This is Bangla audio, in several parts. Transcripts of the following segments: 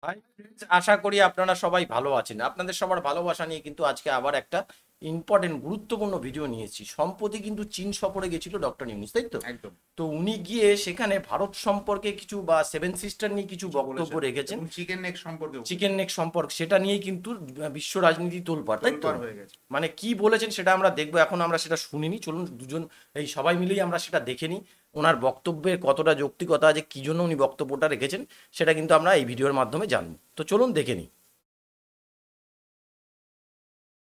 হাই ফ্রেন্ডস, আশা করি আপনারা সবাই ভালো আছেন। আপনাদের সবার ভালোবাসা নিয়ে কিন্তু আজকে আবার একটা ইম্পর্টেন্ট গুরুত্বপূর্ণ ভিডিও নিয়েছি। সম্প্রতি কিন্তু চীন সফরে গেছিল ডক্টর ইউনূস, তাই তো? একদম তো উনি গিয়ে সেখানে ভারত সম্পর্কে কিছু বা সেভেন সিস্টার নিয়ে কিছু বক্তব্য বলেছেন। রেখেছেন। এবং চিকেন নেক সম্পর্কে চিকেন নেক সম্পর্ক সেটা নিয়েই কিন্তু বিশ্ব রাজনীতি তোলপাড়, তাই তো? তোলপাড় হয়ে গেছে। মানে কি বলেছেন সেটা আমরা দেখবো। এখন আমরা সেটা শুনিনি, চলুন দুজন এই সবাই মিলেই আমরা সেটা দেখে নিই। ওনার বক্তব্যের কতটা যৌক্তিকতা আছে, কি জন্য উনি বক্তব্যটা রেখেছেন, সেটা কিন্তু আমরা এই ভিডিওর মাধ্যমে জানবো। তো চলুন দেখে নিই।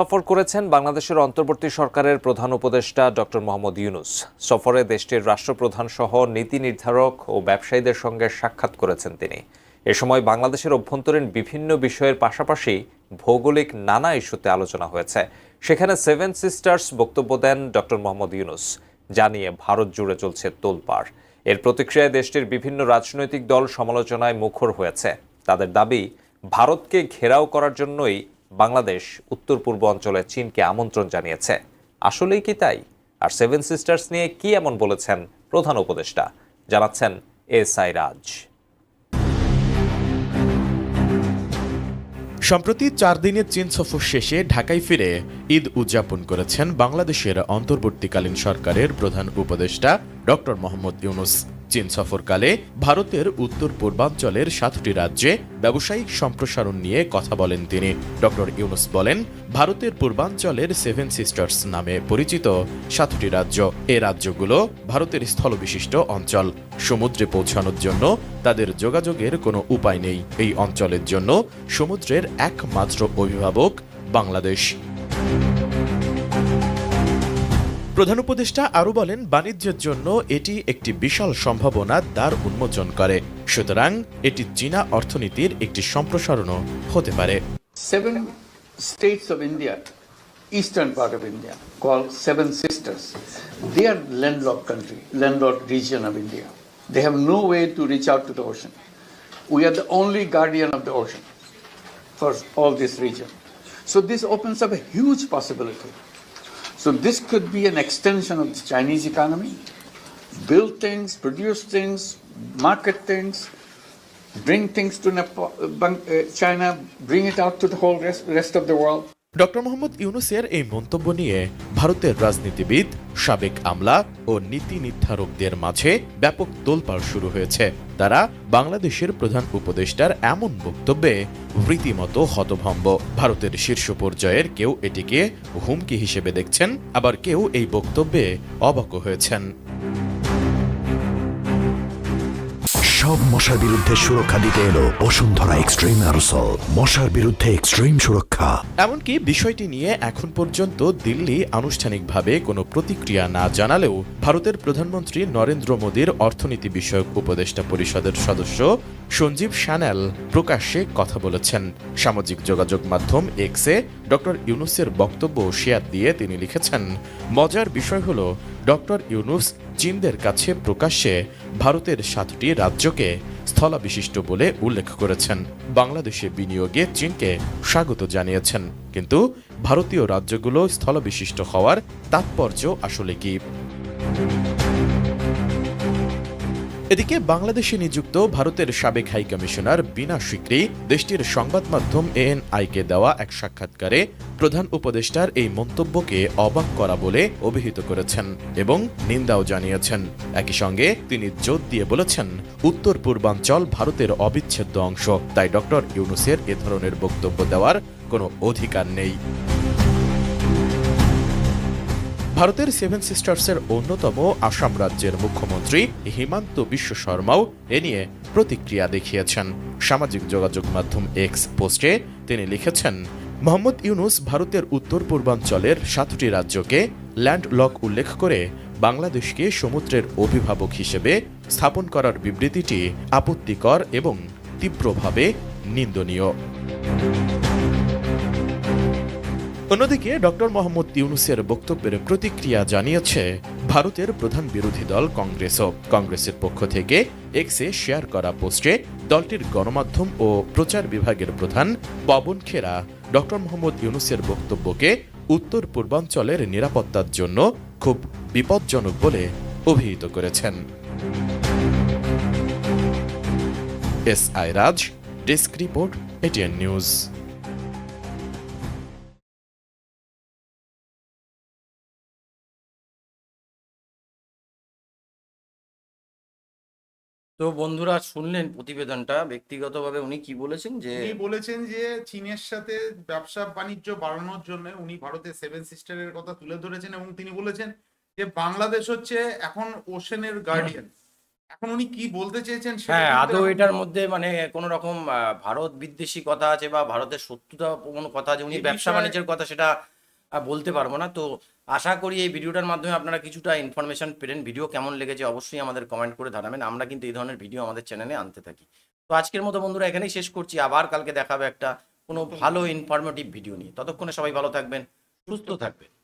সফর করেছেন বাংলাদেশের অন্তর্বর্তী সরকারের প্রধান উপদেষ্টা ডক্টর মোহাম্মদ ইউনূস। সফরে দেশটির রাষ্ট্রপ্রধান সহ নীতি নির্ধারক ও ব্যবসায়ীদের সঙ্গে সাক্ষাৎ করেছেন তিনি। এ সময় বাংলাদেশের অভ্যন্তরীণ বিভিন্ন বিষয়ের পাশাপাশি ভৌগোলিক নানা ইস্যুতে আলোচনা হয়েছে। সেখানে সেভেন সিস্টার্স বক্তব্য দেন ডক্টর মোহাম্মদ ইউনূস, জানিয়ে ভারত জুড়ে চলছে তোলপাড়। এর প্রতিক্রিয়ায় দেশটির বিভিন্ন রাজনৈতিক দল সমালোচনায় মুখর হয়েছে। তাদের দাবি, ভারতকে ঘেরাও করার জন্যই বাংলাদেশ উত্তর পূর্ব অঞ্চলে চীনকে আমন্ত্রণ জানিয়েছে। আসলেই কি তাই? আর সেভেন সিস্টার্স নিয়ে কি এমন বলেছেন প্রধান উপদেষ্টা, জানাচ্ছেন এসআই রাজ। সম্প্রতি 4 দিনের চীন সফর শেষে ঢাকায় ফিরে ঈদ উদযাপন করেছেন বাংলাদেশের অন্তর্বর্তীকালীন সরকারের প্রধান উপদেষ্টা ডক্টর মোহাম্মদ ইউনূস। চীন সফরকালে ভারতের উত্তর পূর্বাঞ্চলের 7টি রাজ্যে ব্যবসায়িক সম্প্রসারণ নিয়ে কথা বলেন তিনি। ডক্টর ইউনূস বলেন, ভারতের পূর্বাঞ্চলের সেভেন সিস্টার্স নামে পরিচিত 7টি রাজ্য, এ রাজ্যগুলো ভারতের স্থলবিশিষ্ট অঞ্চল। সমুদ্রে পৌঁছানোর জন্য তাদের যোগাযোগের কোনো উপায় নেই। এই অঞ্চলের জন্য সমুদ্রের একমাত্র অভিভাবক বাংলাদেশ। প্রধান উপদেষ্টা আরও বলেন, বাণিজ্যের জন্য এটি একটি বিশাল সম্ভাবনার দ্বার উন্মোচন করে, সুতরাং এটি চীনা অর্থনীতির একটি সম্প্রসারণও হতে পারে। 7 states of India, eastern part of India, called Seven Sisters. They are landlocked country, landlocked region of India. They have no way to reach out to the ocean. We are the only guardian of the ocean for all this region. So this opens up a huge possibility. So this could be an extension of the Chinese economy, build things, produce things, market things, bring things to China, bring it out to the whole rest of the world. Doctor Mohammad ইউনূসের এই মন্তব্য নিয়ে ভারতের রাজনীতিবিদ, সাবেক আমলা ও নীতি নির্ধারকদের মাঝে ব্যাপক তোলপাড় শুরু হয়েছে। তারা বাংলাদেশের প্রধান উপদেষ্টার এমন বক্তব্যে রীতিমতো হতভম্ব। ভারতের শীর্ষ পর্যায়ের কেউ এটিকে হুমকি হিসেবে দেখছেন, আবার কেউ এই বক্তব্যে অবাক হয়েছেন। সব মশার বিরুদ্ধে সুরক্ষা দিতে এলো বসুন্ধরা এক্সট্রিম অ্যারোসল, মশার বিরুদ্ধে এক্সট্রিম সুরক্ষা। এমনকি বিষয়টি নিয়ে এখন পর্যন্ত দিল্লি আনুষ্ঠানিকভাবে কোনো প্রতিক্রিয়া না জানালেও ভারতের প্রধানমন্ত্রী নরেন্দ্র মোদীর অর্থনীতি বিষয়ক উপদেষ্টা পরিষদের সদস্য সঞ্জীব সান্যাল প্রকাশ্যে কথা বলেছেন। সামাজিক যোগাযোগ মাধ্যম এক্সে ডক্টর ইউনূসের বক্তব্য শেয়ার দিয়ে তিনি লিখেছেন, মজার বিষয় হলো ডক্টর ইউনূস চীনদের কাছে প্রকাশ্যে ভারতের 7টি রাজ্যকে স্থলাবিশিষ্ট বলে উল্লেখ করেছেন। বাংলাদেশে বিনিয়োগে চীনকে স্বাগত জানিয়েছেন, কিন্তু ভারতীয় রাজ্যগুলো স্থলবিশিষ্ট হওয়ার তাৎপর্য আসলে কি? এদিকে বাংলাদেশে নিযুক্ত ভারতের সাবেক হাইকমিশনার বীণা সিকরি দেশটির সংবাদ মাধ্যম এএনআইকে দেওয়া এক সাক্ষাৎকারে প্রধান উপদেষ্টার এই মন্তব্যকে অবাক করা বলে অভিহিত করেছেন এবং নিন্দাও জানিয়েছেন। একই সঙ্গে তিনি জোর দিয়ে বলেছেন, উত্তর পূর্বাঞ্চল ভারতের অবিচ্ছেদ্য অংশ, তাই ডক্টর ইউনূসের এ ধরনের বক্তব্য দেওয়ার কোনো অধিকার নেই। ভারতের সেভেন সিস্টার্সের অন্যতম আসাম রাজ্যের মুখ্যমন্ত্রী হিমন্ত বিশ্ব শর্মাও এ নিয়ে প্রতিক্রিয়া দেখিয়েছেন। সামাজিক যোগাযোগ মাধ্যম এক্স পোস্টে তিনি লিখেছেন, মোহাম্মদ ইউনূস ভারতের উত্তর পূর্বাঞ্চলের 7টি রাজ্যকে ল্যান্ডলক উল্লেখ করে বাংলাদেশকে সমুদ্রের অভিভাবক হিসেবে স্থাপন করার বিবৃতিটি আপত্তিকর এবং তীব্রভাবে নিন্দনীয়। অন্যদিকে ডক্টর মোহাম্মদ ইউনূসের বক্তব্যের প্রতিক্রিয়া জানিয়েছে ভারতের প্রধান বিরোধী দল কংগ্রেসও। কংগ্রেসের পক্ষ থেকে এক্সে শেয়ার করা পোস্টে দলটির গণমাধ্যম ও প্রচার বিভাগের প্রধান পবন খেরা ডক্টর মোহাম্মদ ইউনূসের বক্তব্যকে উত্তর পূর্বাঞ্চলের নিরাপত্তার জন্য খুব বিপজ্জনক বলে অভিহিত করেছেন। এসআই রাজ, ডেস্ক রিপোর্ট, এটিএন নিউজ। তো বন্ধুরা শুনলেন প্রতিবেদনটা, ব্যক্তিগতভাবে উনি কি বলেছেন যে উনি বলেছেন যে চীনের সাথে ব্যবসা বাণিজ্য বাড়ানোর জন্য উনি ভারতের 7 সিস্টারের কথা তুলে ধরেছেন এবং তিনি বলেছেন যে বাংলাদেশ হচ্ছে এখন ওশেনের গার্ডিয়ান। এখন উনি কি বলতে চেয়েছেন সেটা হ্যাঁ, কিন্তু আদৌ এখন- এটার মধ্যে মানে কোনো রকম ভারত বিদ্বেষী কথা আছে বা ভারতের শত্রুতা কোনো কথা আছে, উনি এই ব্যবসা বিষয়ে- বাণিজ্যের কথা সেটা বলতে পারবো না। তো আশা করি এই ভিডিওটার মাধ্যমে আপনারা কিছুটা ইনফরমেশন পেলেন। ভিডিও কেমন লেগেছে অবশ্যই আমাদের কমেন্ট করে জানাবেন। আমরা কিন্তু এই ধরনের ভিডিও আমাদের চ্যানেলে আনতে থাকি। তো আজকের মতো বন্ধুরা এখানেই শেষ করছি, আবার কালকে দেখাবে একটা কোনো ভালো ইনফরমেটিভ ভিডিও নিয়ে। ততক্ষণে সবাই ভালো থাকবেন, সুস্থ থাকবেন।